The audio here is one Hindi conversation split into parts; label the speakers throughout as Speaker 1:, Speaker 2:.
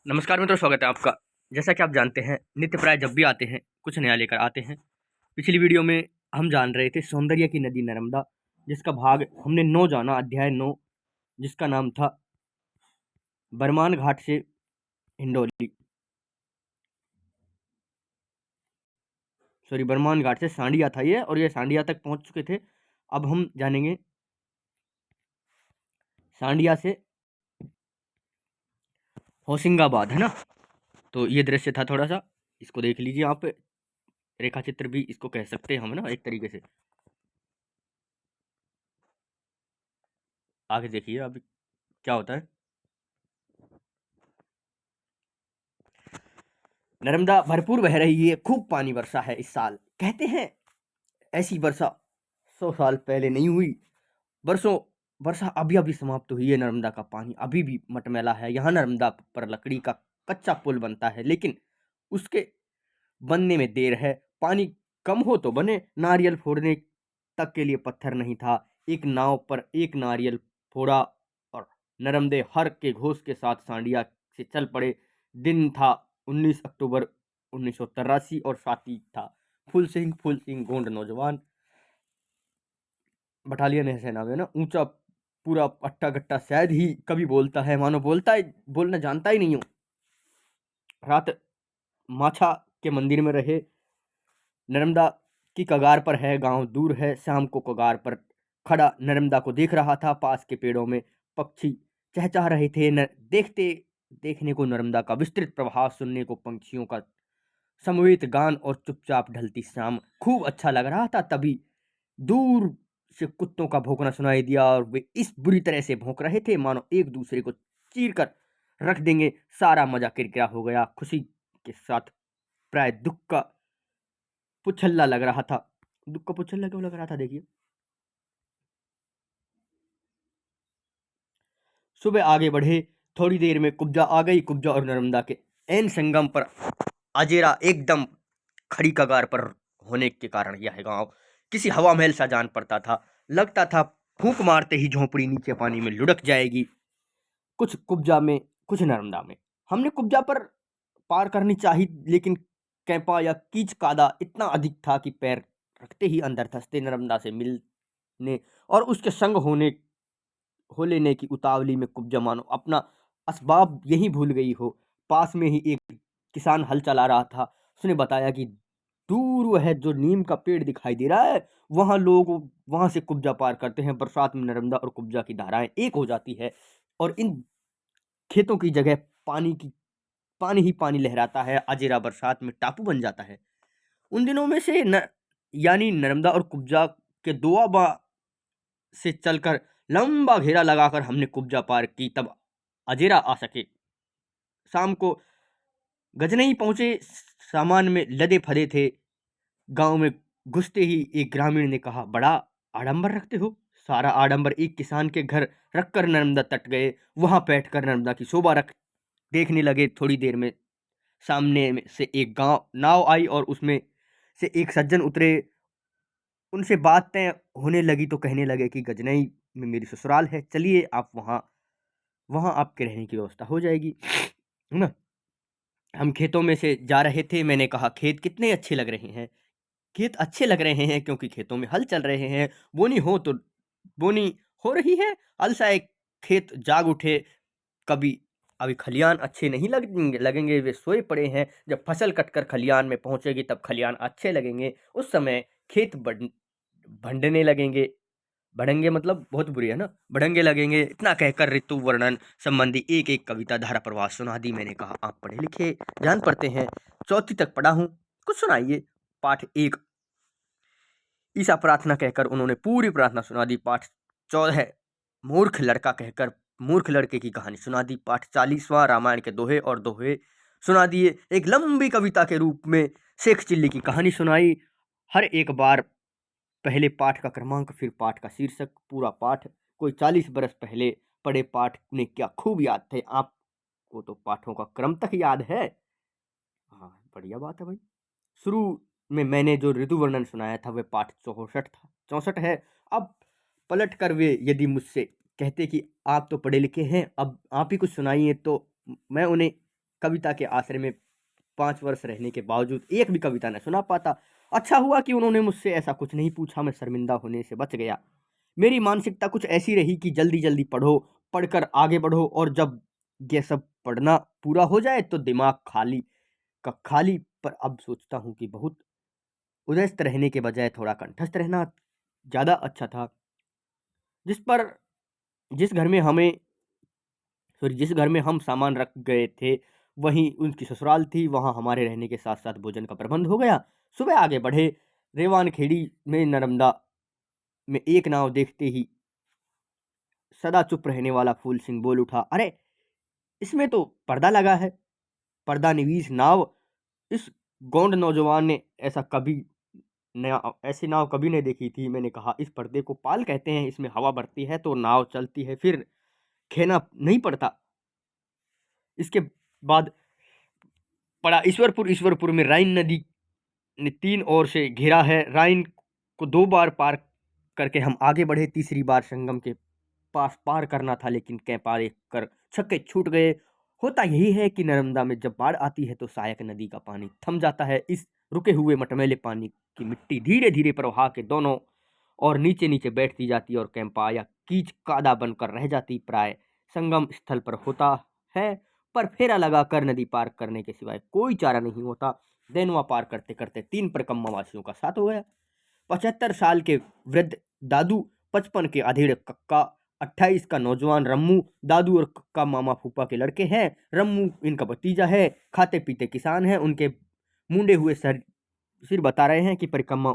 Speaker 1: नमस्कार मित्रों, स्वागत है आपका। जैसा कि आप जानते हैं, नित्य प्राय जब भी आते हैं कुछ नया लेकर आते हैं। पिछली वीडियो में हम जान रहे थे सौंदर्य की नदी नर्मदा, जिसका भाग हमने 9 जाना, अध्याय 9, जिसका नाम था बरमान घाट से हिंडौली, सॉरी बरमान घाट से सांडिया था ये, और ये सांडिया तक पहुंच चुके थे। अब हम जानेंगे सांडिया से होशिंगाबाद, है ना। तो ये दृश्य था, थोड़ा सा इसको देख लीजिए आप। रेखा चित्र भी इसको कह सकते हैं हम, ना, एक तरीके से। आगे देखिए अब क्या होता है। नर्मदा भरपूर बह रही है, खूब पानी वर्षा है इस साल। कहते हैं ऐसी वर्षा 100 साल पहले नहीं हुई। वर्षों वर्षा अभी अभी समाप्त हुई है। नर्मदा का पानी अभी भी मटमैला है। यहाँ नर्मदा पर लकड़ी का कच्चा पुल बनता है, लेकिन उसके बनने में देर है। पानी कम हो तो बने। नारियल फोड़ने तक के लिए पत्थर नहीं था। एक नाव पर एक नारियल फोड़ा और नरमदे हर के घोष के साथ सांडिया से चल पड़े। दिन था 19 अक्टूबर 1983 और साथी था फूल सिंह गोंड नौजवान बटालियन है सेना में, ना। ऊंचा पूरा अट्टा गट्टा शायद ही कभी बोलता है, मानो बोलना जानता ही नहीं हो। रात माछा के मंदिर में रहे। नर्मदा की कगार पर है, गांव दूर है। शाम को कगार पर खड़ा नर्मदा को देख रहा था। पास के पेड़ों में पक्षी चहचहा रहे थे। देखते देखने को नर्मदा का विस्तृत प्रवाह, सुनने को पंछियों का समवेत गान, और चुपचाप ढलती शाम खूब अच्छा लग रहा था। तभी दूर से कुत्तों का भौंकना सुनाई दिया, और वे इस बुरी तरह से भौंक रहे थे मानो एक दूसरे को चीर कर रख देंगे। सारा मजा किरकिरा हो गया। खुशी के साथ प्राय दुख का पुछल्ला लग रहा था। दुख का पुछल्ला क्यों लग रहा था, देखिए। सुबह आगे बढ़े। थोड़ी देर में कुब्जा आ गई। कुब्जा और नर्मदा के एन संगम पर अजेरा एकदम खड़ी कगार पर होने के कारण यह गांव किसी हवा महल सा जान पड़ता था। लगता था फूंक मारते ही झोंपड़ी नीचे पानी में लुढ़क जाएगी। कुछ कुब्जा में, कुछ नर्मदा में। हमने कुब्जा पर पार करनी चाही, लेकिन कैंपा या कीच कादा इतना अधिक था कि पैर रखते ही अंदर धंसते। नर्मदा से मिलने और उसके संग हो लेने की उतावली में कुब्जा मानो अपना असबाब यहीं भूल गई हो। पास में ही एक किसान हल चला रहा था। उसने बताया कि दूर वह जो नीम का पेड़ दिखाई दे रहा है, वहां लोग वहां से कुब्जा पार करते हैं। बरसात में नर्मदा और कुब्जा की धाराएं एक हो जाती है, और इन खेतों की जगह पानी ही पानी लहराता है। अजेरा बरसात में टापू बन जाता है। उन दिनों में से यानी नर्मदा और कुब्जा के दोआबा से चलकर लंबा घेरा लगाकर हमने कुब्जा पार की, तब अजेरा आ सके। शाम को गजनई पहुंचे। सामान में लदे फदे थे। गांव में घुसते ही एक ग्रामीण ने कहा, बड़ा आडंबर रखते हो। सारा आडंबर एक किसान के घर रखकर नर्मदा तट गए। वहां बैठकर नर्मदा की शोभा रख देखने लगे। थोड़ी देर में सामने से एक गांव नाव आई, और उसमें से एक सज्जन उतरे। उनसे बातें होने लगी तो कहने लगे कि गजनई में मेरी ससुराल है, चलिए आप वहाँ वहाँ आपके रहने की व्यवस्था हो जाएगी, है ना। हम खेतों में से जा रहे थे। मैंने कहा, खेत कितने अच्छे लग रहे हैं। खेत अच्छे लग रहे हैं क्योंकि खेतों में हल चल रहे हैं। बोनी हो तो बोनी हो रही है। अलसाए खेत जाग उठे। कभी अभी खलियान अच्छे नहीं लगेंगे, वे सोए पड़े हैं। जब फसल कटकर खलियान में पहुंचेगी तब खलियान अच्छे लगेंगे। उस समय खेत भंडने लगेंगे। बढ़ेंगे मतलब बहुत बुरी है, ना। बढ़ेंगे लगेंगे। इतना कहकर ऋतु वर्णन संबंधी एक एक कविता धारा प्रवाह सुना दी। मैंने कहा, आप पढ़े लिखे जान पढ़ते हैं, चौथी तक पढ़ा हूं, कुछ सुनाइए। पाठ 1, ईसा प्रार्थना कहकर उन्होंने पूरी प्रार्थना सुना दी। पाठ 14, मूर्ख लड़का कहकर मूर्ख लड़के की कहानी सुना दी। पाठ 40वां, रामायण के दोहे और दोहे सुना दिए। एक लंबी कविता के रूप में शेख चिल्ली की कहानी सुनाई। हर एक बार पहले पाठ का क्रमांक, फिर पाठ का शीर्षक, पूरा पाठ। कोई 40 बरस पहले पढ़े पाठ ने क्या खूब याद थे। आपको तो पाठों का क्रम तक याद है। हाँ, बढ़िया बात है भाई। शुरू में मैंने जो ऋतु वर्णन सुनाया था वह पाठ 64 था, 64 है। अब पलट कर वे यदि मुझसे कहते कि आप तो पढ़े लिखे हैं, अब आप ही कुछ सुनाइए, तो मैं उन्हें कविता के आश्रय में 5 वर्ष रहने के बावजूद एक भी कविता न सुना पाता। अच्छा हुआ कि उन्होंने मुझसे ऐसा कुछ नहीं पूछा, मैं शर्मिंदा होने से बच गया। मेरी मानसिकता कुछ ऐसी रही कि जल्दी-जल्दी पढ़ो, पढ़कर आगे बढ़ो और जब ये सब पढ़ना पूरा हो जाए तो दिमाग खाली का खाली। पर अब सोचता हूँ कि बहुत उदयस्त रहने के बजाय थोड़ा कंठस्थ रहना ज़्यादा अच्छा था। जिस पर जिस घर में हमें जिस घर में हम सामान रख गए थे, वहीं उनकी ससुराल थी, वहाँ हमारे रहने के साथ-साथ भोजन का प्रबंध हो गया। सुबह आगे बढ़े, रेवानखेड़ी में नर्मदा में एक नाव देखते ही सदा चुप रहने वाला फूल सिंह बोल उठा, "अरे! इसमें तो पर्दा लगा है।" पर्दा निवीस नाव। इस गोंड नौजवान ने ऐसी नाव कभी नहीं देखी थी। मैंने कहा, "इस पर्दे को पाल कहते हैं, इसमें हवा भरती है तो नाव चलती है, फिर खेना नहीं पड़ता।" इसके बाद पड़ा ईश्वरपुर। ईश्वरपुर में राइन नदी ने 3 ओर से घेरा है। राइन को 2 बार पार करके हम आगे बढ़े। तीसरी बार संगम के पास पार करना था, लेकिन कै पार कर छक्के छूट गए। होता यही है कि नर्मदा में जब बाढ़ आती है तो सहायक नदी का पानी थम जाता है। इस रुके हुए मटमैले पानी की मिट्टी धीरे-धीरे प्रवाह के दोनों और नीचे-नीचे बैठती जाती और कैंपा या कीच कादा बनकर रह जाती। प्राय संगम स्थल पर होता है, पर फेरा लगाकर नदी पार करने के सिवाय कोई चारा नहीं होता। देनवा पार करते-करते 3 परिक्रमा वासियों का साथ हो गया। 75 साल के वृद्ध दादू, 55 के अधेड़ कक्का, 28 का नौजवान रम्मू। दादू और कक्का मामा फूफा के लड़के हैं। रम्मू इनका भतीजा है। खाते पीते किसान हैं। उनके मुंडे हुए सिर बता रहे हैं कि परिक्रमा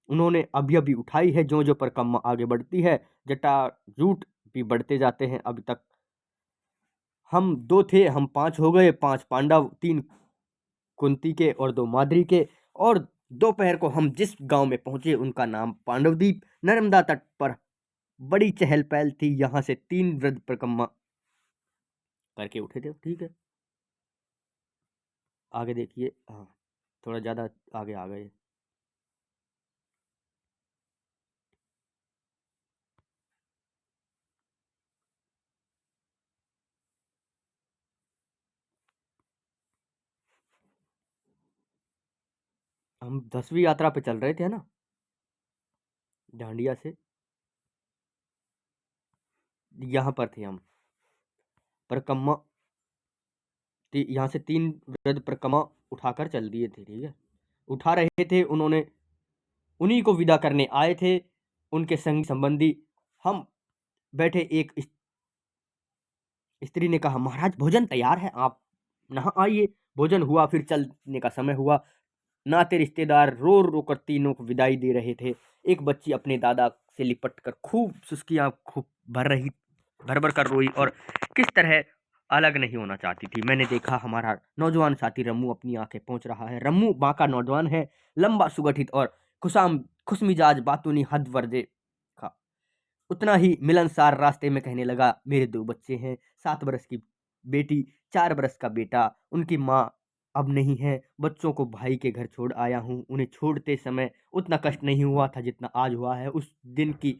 Speaker 1: उन्होंने अभी अभी उठाई है। जो जो परिक्रमा आगे बढ़ती है, जटाजूट भी बढ़ते जाते हैं। अभी तक हम 2 थे, हम 5 हो गए। 5 पांडव, 3 कुंती के और 2 माद्री के। और दोपहर को हम जिस गांव में पहुंचे उनका नाम पांडवदीप। नर्मदा तट पर बड़ी चहल पहल थी। यहाँ से 3 वृद्ध परिक्रमा करके उठे थे। ठीक है, आगे देखिए। हाँ, थोड़ा ज़्यादा आगे आ गए। हम 10वीं यात्रा पे चल रहे थे ना, डांडिया से। यहाँ पर थे हम। परिक्रमा यहाँ से 3 वृद्ध परिक्रमा उठाकर चल दिए थे। ठीक है, उठा रहे थे उन्होंने, उन्हीं को विदा करने आए थे उनके संगी संबंधी। हम बैठे, एक स्त्री ने कहा, महाराज भोजन तैयार है, आप नहा आइए। भोजन हुआ, फिर चलने का समय हुआ। नाते रिश्तेदार रो रो कर तीनों को विदाई दे रहे थे। एक बच्ची अपने दादा से लिपट कर खूब सुस्कियां खूब भर भर कर रोई और किस तरह अलग नहीं होना चाहती थी। मैंने देखा हमारा नौजवान साथी रम्मू अपनी आंखें पोंछ रहा है। रम्मू बांका नौजवान है, लंबा सुगठित और खुशमिजाज, बातूनी हद वर्जे का। उतना ही मिलनसार रास्ते में कहने लगा, मेरे 2 बच्चे हैं, 7 बरस की बेटी, 4 बरस का बेटा। उनकी माँ अब नहीं है। बच्चों को भाई के घर छोड़ आया हूँ। उन्हें छोड़ते समय उतना कष्ट नहीं हुआ था जितना आज हुआ है। उस दिन की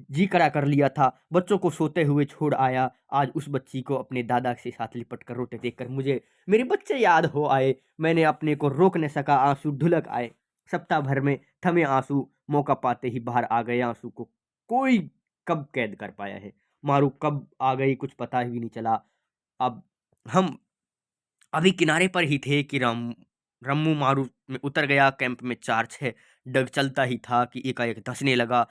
Speaker 1: जी कड़ा कर लिया था। बच्चों को सोते हुए छोड़ आया। आज उस बच्ची को अपने दादा के साथ लिपट कर रोते देखकर मुझे मेरे बच्चे याद हो आए। मैंने अपने को रोक न सका, आंसू ढुलक आए। सप्ताह भर में थमे आंसू मौका पाते ही बाहर आ गए। आंसू को कोई कब कैद कर पाया है। मारू कब आ गई कुछ पता ही नहीं चला। अब हम अभी किनारे पर ही थे कि रम्मू मारू में उतर गया। कैंप में 4-6 डग चलता ही था कि एकाएक धंसने लगा।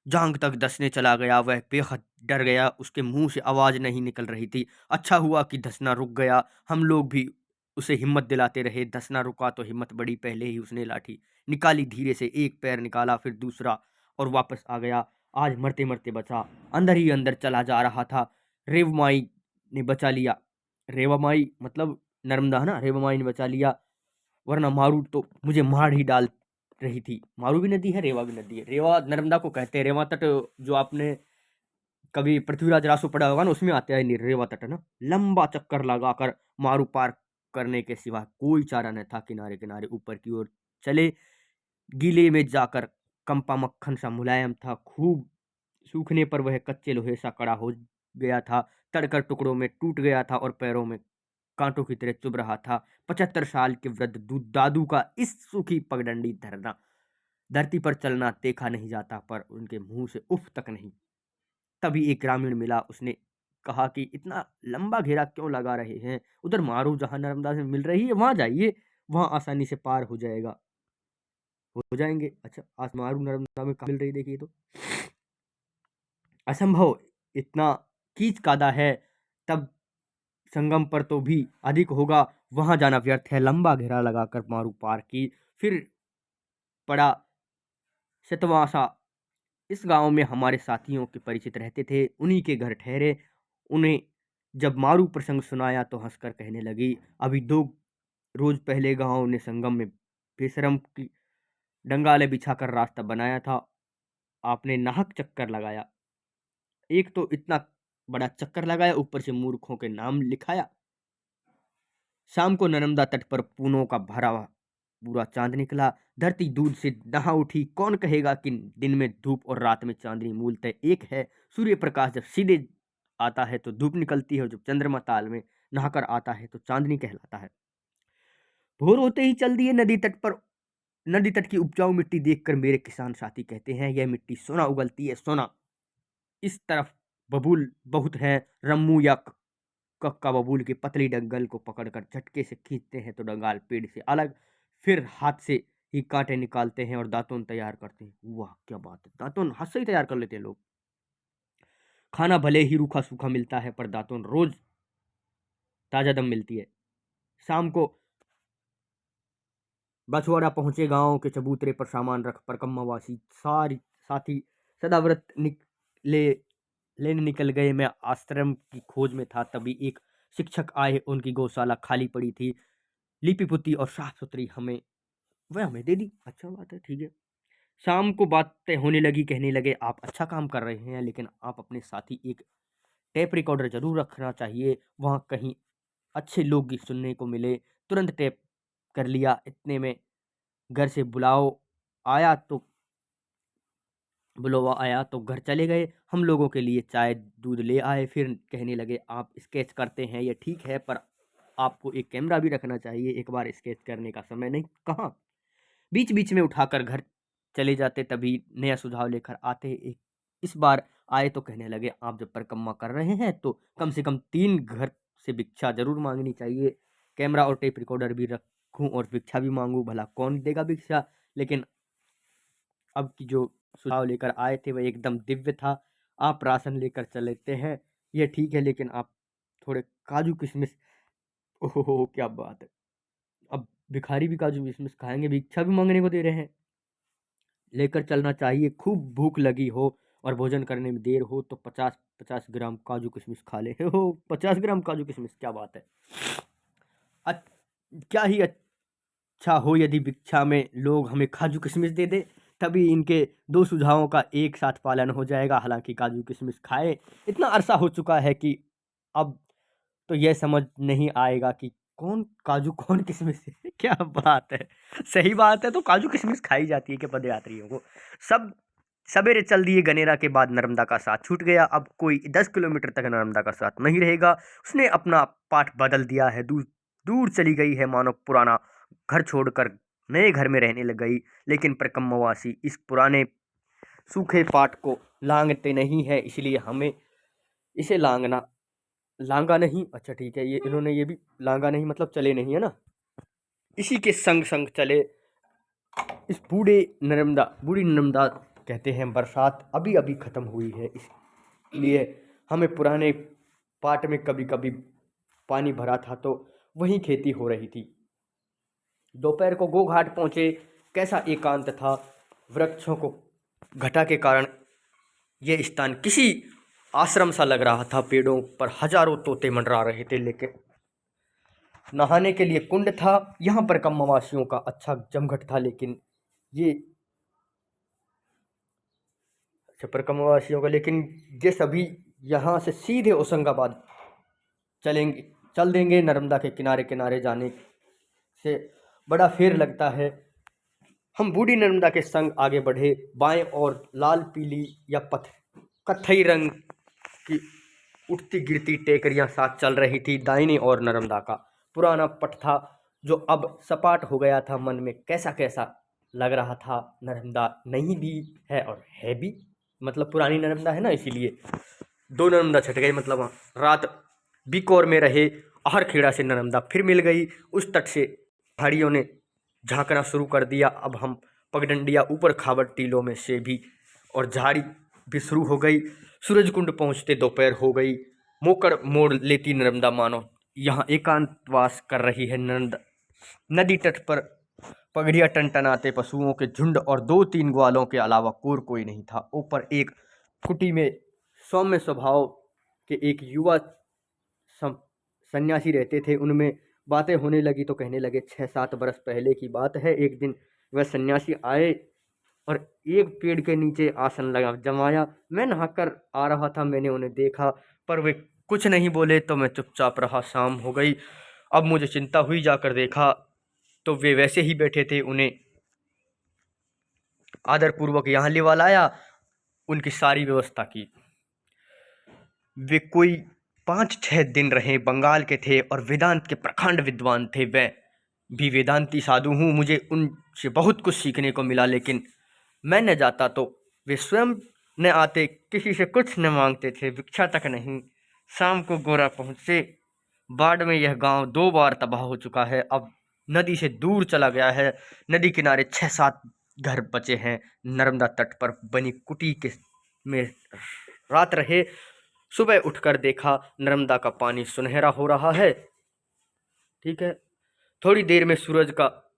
Speaker 1: जांग तक धंसने चला गया। वह बेहद डर गया। उसके मुंह से आवाज नहीं निकल रही थी। अच्छा हुआ कि धंसना रुक गया। हम लोग भी उसे हिम्मत दिलाते रहे। धंसना रुका तो हिम्मत बढ़ी। पहले ही उसने लाठी निकाली, धीरे से एक पैर निकाला, फिर दूसरा, और वापस आ गया। आज मरते मरते बचा। अंदर ही अंदर चला जा रहा था। रेवमाई ने बचा लिया। रेवामाई मतलब नर्मदा है ना, रेवामाई ने बचा लिया, वरना मारू तो मुझे मार ही डाल रही थी। मारू भी नदी है, रेवा भी नदी है। रेवा नर्मदा को कहते हैं। रेवा तट जो आपने कभी पृथ्वीराज रासो पढ़ा होगा ना, उसमें आता है रेवा तट है ना। लंबा चक्कर लगाकर मारू पार करने के सिवा कोई चारा न था। किनारे किनारे ऊपर की ओर चले। गीले में जाकर कंपा मक्खन सा मुलायम था। खूब सूखने पर वह कच्चे लोहे सा कड़ा हो गया था। तड़कर टुकड़ों में टूट गया था और पैरों में कांटों की तरह चुभ रहा था। 75 साल के वृद्ध दादू का इस सूखी पगडंडी धरना धरती पर चलना देखा नहीं जाता, पर उनके मुंह से उफ तक नहीं। तभी एक ग्रामीण मिला, उसने कहा कि इतना लंबा घेरा क्यों लगा रहे हैं? उधर मारू जहां नर्मदा से मिल रही है वहां जाइए, वहां आसानी से पार हो जाएगा, हो जाएंगे। अच्छा, आज मारू नर्मदा में कहाँ मिल रही, देखिए तो असंभव, इतना कीच कादा है, तब संगम पर तो भी अधिक होगा, वहां जाना व्यर्थ है। लंबा घेरा लगाकर मारू पार की, फिर पड़ा शतवासा। इस गांव में हमारे साथियों के परिचित रहते थे, उन्हीं के घर ठहरे। उन्हें जब मारू प्रसंग सुनाया तो हंसकर कहने लगी, अभी 2 रोज पहले गांव ने संगम में बेशरम की डंगाले बिछाकर रास्ता बनाया था, आपने नाहक चक्कर लगाया। एक तो इतना बड़ा चक्कर लगाया, ऊपर से मूर्खों के नाम लिखाया। शाम को नर्मदा तट पर पूनों का भरा पूरा चांद निकला, धरती दूध से नहा उठी। कौन कहेगा कि दिन में धूप और रात में चांदनी मूलतः एक है। सूर्य प्रकाश जब सीधे आता है तो धूप निकलती है, और जब चंद्रमा ताल में नहाकर आता है तो चांदनी कहलाता है। भोर होते ही चल दिए नदी तट पर। नदी तट की उपजाऊ मिट्टी देखकर मेरे किसान साथी कहते हैं, यह मिट्टी सोना उगलती है, सोना। इस तरफ बबूल बहुत है, रम्मू या कक्का बबूल की पतली डंगल को पकड़कर झटके से खींचते हैं तो डंगाल पेड़ से अलग, फिर हाथ से ही कांटे निकालते हैं और दातुन तैयार करते हैं। वाह क्या बात है, दातुन हाथ से ही तैयार कर लेते हैं लोग। खाना भले ही रूखा सूखा मिलता है, पर दातुन रोज ताजा दम मिलती है। शाम को बछवाड़ा पहुंचे, गांव के चबूतरे पर सामान रख परकम्मावासी सारी साथी सदाव्रत ले लेने निकल गए। मैं आश्रम की खोज में था, तभी एक शिक्षक आए, उनकी गौशाला खाली पड़ी थी, लिपि पुती और साफ सुथरी, वह हमें दे दी। अच्छा बात है, ठीक है। शाम को बातें होने लगी, कहने लगे, आप अच्छा काम कर रहे हैं, लेकिन आप अपने साथ ही एक टेप रिकॉर्डर जरूर रखना चाहिए, वहाँ कहीं अच्छे लोकगीत सुनने को मिले। तुरंत टेप कर लिया। इतने में घर से बुलावा आया तो घर चले गए। हम लोगों के लिए चाय दूध ले आए, फिर कहने लगे, आप स्केच करते हैं ये ठीक है, पर आपको एक कैमरा भी रखना चाहिए, एक बार स्केच करने का समय नहीं कहाँ। बीच बीच में उठाकर घर चले जाते, तभी नया सुझाव लेकर आते। इस बार आए तो कहने लगे, आप जब परिक्रमा कर रहे हैं तो कम से कम 3 घर से भिक्षा जरूर मांगनी चाहिए। कैमरा और टेप रिकॉर्डर भी रखूं और भिक्षा भी मांगू, भला कौन देगा भिक्षा। लेकिन अब की जो सुझाव लेकर आए थे वह एकदम दिव्य था। आप राशन लेकर चलते हैं ये ठीक है, लेकिन आप थोड़े काजू किशमिश, ओहो क्या बात है, अब भिखारी भी काजू किशमिश खाएंगे, भिक्षा भी मांगने को दे रहे हैं। लेकर चलना चाहिए, खूब भूख लगी हो और भोजन करने में देर हो तो 50-50 ग्राम काजू किशमिश खा ले। हो 50 ग्राम काजू किशमिश, क्या बात है। क्या ही अच्छा हो यदि भिक्षा में लोग हमें काजू किशमिश दे दे, तभी इनके 2 सुझावों का एक साथ पालन हो जाएगा। हालांकि काजू किशमिश खाए इतना अरसा हो चुका है कि अब तो यह समझ नहीं आएगा कि कौन काजू कौन किशमिश है। क्या बात है, सही बात है, तो काजू किशमिश खाई जाती है कि पदयात्रियों को। सब सवेरे चल दिए, गनेरा के बाद नर्मदा का साथ छूट गया। अब कोई 10 किलोमीटर तक नर्मदा का साथ नहीं रहेगा, उसने अपना पाठ बदल दिया है, दूर दूर चली गई है, मानो पुराना घर छोड़कर नए घर में रहने लग गई। लेकिन परिक्रमावासी इस पुराने सूखे पाठ को लांघते नहीं है, इसलिए हमें इसे लांगा नहीं, अच्छा ठीक है, ये इन्होंने ये भी लांगा नहीं मतलब चले नहीं, है ना, इसी के संग संग चले। इस बूढ़ी नर्मदा कहते हैं, बरसात अभी अभी खत्म हुई है, इसलिए हमें पुराने पाट में कभी कभी पानी भरा था तो वहीं खेती हो रही थी। दोपहर को गोघाट पहुंचे, कैसा एकांत था, वृक्षों को घटा के कारण यह स्थान किसी आश्रम सा लग रहा था। पेड़ों पर हजारों तोते मंडरा रहे थे, लेकिन नहाने के लिए कुंड था। यहाँ पर कम्मवासियों का अच्छा जमघट था, लेकिन ये पर कम्मवासियों का लेकिन ये सभी यहाँ से सीधे होशंगाबाद चल देंगे। नर्मदा के किनारे किनारे जाने से बड़ा फेर लगता है। हम बूढ़ी नर्मदा के संग आगे बढ़े। बाएं और लाल पीली या कत्थई रंग की उठती गिरती टेकरियां साथ चल रही थी। दाहिने और नर्मदा का पुराना पट था जो अब सपाट हो गया था। मन में कैसा कैसा लग रहा था। नर्मदा नहीं भी है और है भी, मतलब पुरानी नर्मदा है ना, इसीलिए दो नर्मदा छट गई। मतलब रात बिकोर में रहे आहरखेड़ा से नर्मदा फिर मिल गई। उस तट से पहाड़ियों ने झांकना शुरू कर दिया। अब हम पगडंडिया ऊपर खाबर टीलों में से भी और झाड़ी भी शुरू हो गई। सूरजकुंड पहुंचते दोपहर हो गई। मोकर मोड़ लेती नर्मदा मानो यहाँ एकांतवास कर रही है। नदी तट पर पगड़िया टनटनाते पशुओं के झुंड और 2-3 ग्वालों के अलावा कोई नहीं था। ऊपर एक कुटी में सौम्य स्वभाव के एक युवा सन्यासी रहते थे। उनमें बातें होने लगी तो कहने लगे, 6-7 बरस पहले की बात है। एक दिन वह सन्यासी आए और एक पेड़ के नीचे आसन लगा जमाया। मैं नहाकर आ रहा था, मैंने उन्हें देखा पर वे कुछ नहीं बोले तो मैं चुपचाप रहा। शाम हो गई। अब मुझे चिंता हुई। जाकर देखा तो वे वैसे ही बैठे थे। उन्हें आदरपूर्वक यहाँ लेवा लाया, उनकी सारी व्यवस्था की। वे कोई 5-6 दिन रहे। बंगाल के थे और वेदांत के प्रखंड विद्वान थे। वह भी वेदांती साधु हूँ। मुझे उनसे बहुत कुछ सीखने को मिला, लेकिन मैं न जाता तो वे स्वयं न आते, किसी से कुछ न मांगते थे, भिक्षा तक नहीं। शाम को गोरा पहुँचे। बाढ़ में यह गांव 2 बार तबाह हो चुका है। अब नदी से दूर चला गया है। नदी किनारे 6-7 घर बचे हैं। नर्मदा तट पर बनी कुटी के में रात रहे। सुबह उठकर देखा नर्मदा का पानी सुनहरा हो रहा है। ठीक है। थोड़ी देर में सूरज का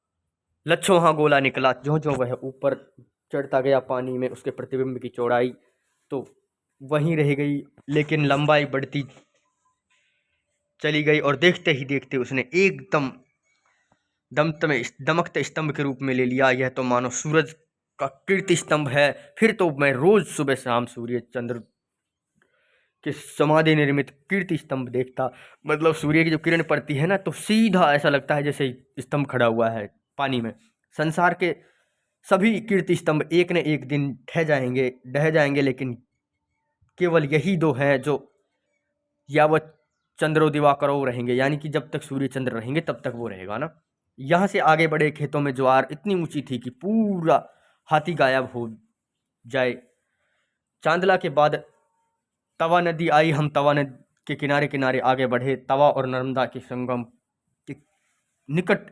Speaker 1: लच्छोहा गोला निकला। जो वह ऊपर चढ़ता गया पानी में, उसके प्रतिबिंब की चौड़ाई तो वहीं रह गई, लेकिन लंबाई बढ़ती चली गई और देखते ही देखते उसने एकदम दमकते स्तंभ के रूप में ले लिया। यह तो मानो सूरज का कीर्ति स्तंभ है। फिर तो मैं रोज सुबह शाम सूर्य चंद्र के समाधि निर्मित कीर्ति स्तंभ देखता। मतलब सूर्य की जो किरण पड़ती है ना, तो सीधा ऐसा लगता है जैसे स्तंभ खड़ा हुआ है पानी में। संसार के सभी कीर्ति स्तंभ एक न एक दिन ढह जाएंगे, लेकिन केवल यही 2 हैं जो यावत चंद्रो दिवाकरो रहेंगे, यानी कि जब तक सूर्य चंद्र रहेंगे तब तक वो रहेगा ना। यहाँ से आगे बढ़े खेतों में ज्वार इतनी ऊंची थी कि पूरा हाथी गायब हो जाए। चांदला के बाद तवा नदी आई। हम तवा नदी के किनारे किनारे आगे बढ़े। तवा और नर्मदा के संगम के निकट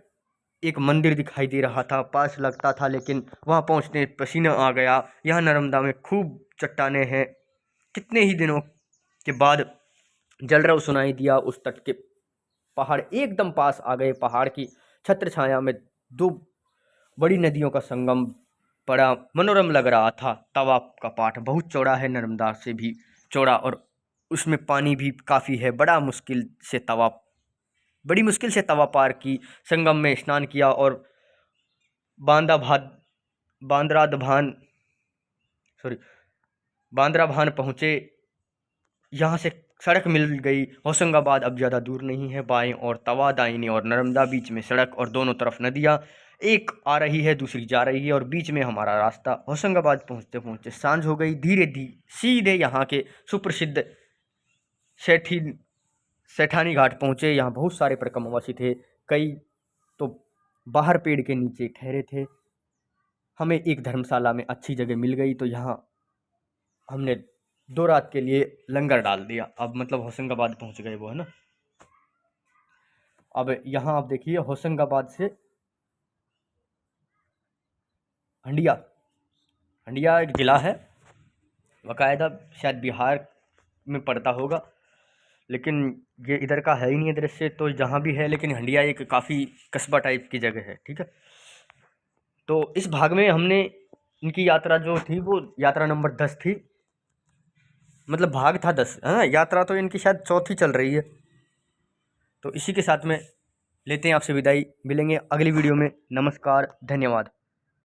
Speaker 1: एक मंदिर दिखाई दे रहा था। पास लगता था, लेकिन वहाँ पहुँचने पसीना आ गया। यहाँ नर्मदा में खूब चट्टानें हैं। कितने ही दिनों के बाद जलरव सुनाई दिया। उस तट के पहाड़ एकदम पास आ गए। पहाड़ की छत्र छाया में 2 बड़ी नदियों का संगम बड़ा मनोरम लग रहा था। तवा का पाट बहुत चौड़ा है, नर्मदा से भी चौड़ा, और उसमें पानी भी काफ़ी है। बड़ी मुश्किल से तवा पार की। संगम में स्नान किया और बांद्राभान पहुँचे। यहाँ से सड़क मिल गई। होशंगाबाद अब ज़्यादा दूर नहीं है। बाएं और तवा, दाहिने और नर्मदा, बीच में सड़क और दोनों तरफ नदियाँ। एक आ रही है, दूसरी जा रही है और बीच में हमारा रास्ता। होशंगाबाद पहुँचते पहुँचते सांझ हो गई। धीरे धीरे सीधे यहाँ के सुप्रसिद्ध सेठानी घाट पहुँचे। यहाँ बहुत सारे परिक्रमावासी थे। कई तो बाहर पेड़ के नीचे ठहरे थे। हमें एक धर्मशाला में अच्छी जगह मिल गई, तो यहाँ हमने 2 रात के लिए लंगर डाल दिया। अब मतलब होशंगाबाद पहुँच गए वो, है ना। अब यहाँ आप देखिए, होशंगाबाद से हंडिया एक ज़िला है, बाकायदा शायद बिहार में पड़ता होगा, लेकिन ये इधर का है ही नहीं। इधर से तो जहाँ भी है, लेकिन हंडिया एक काफ़ी कस्बा टाइप की जगह है। ठीक है। तो इस भाग में हमने इनकी यात्रा जो थी वो यात्रा नंबर 10 थी। मतलब भाग था 10, है ना। यात्रा तो इनकी शायद 4थी चल रही है। तो इसी के साथ में लेते हैं आपसे विदाई। मिलेंगे अगली वीडियो में। नमस्कार, धन्यवाद।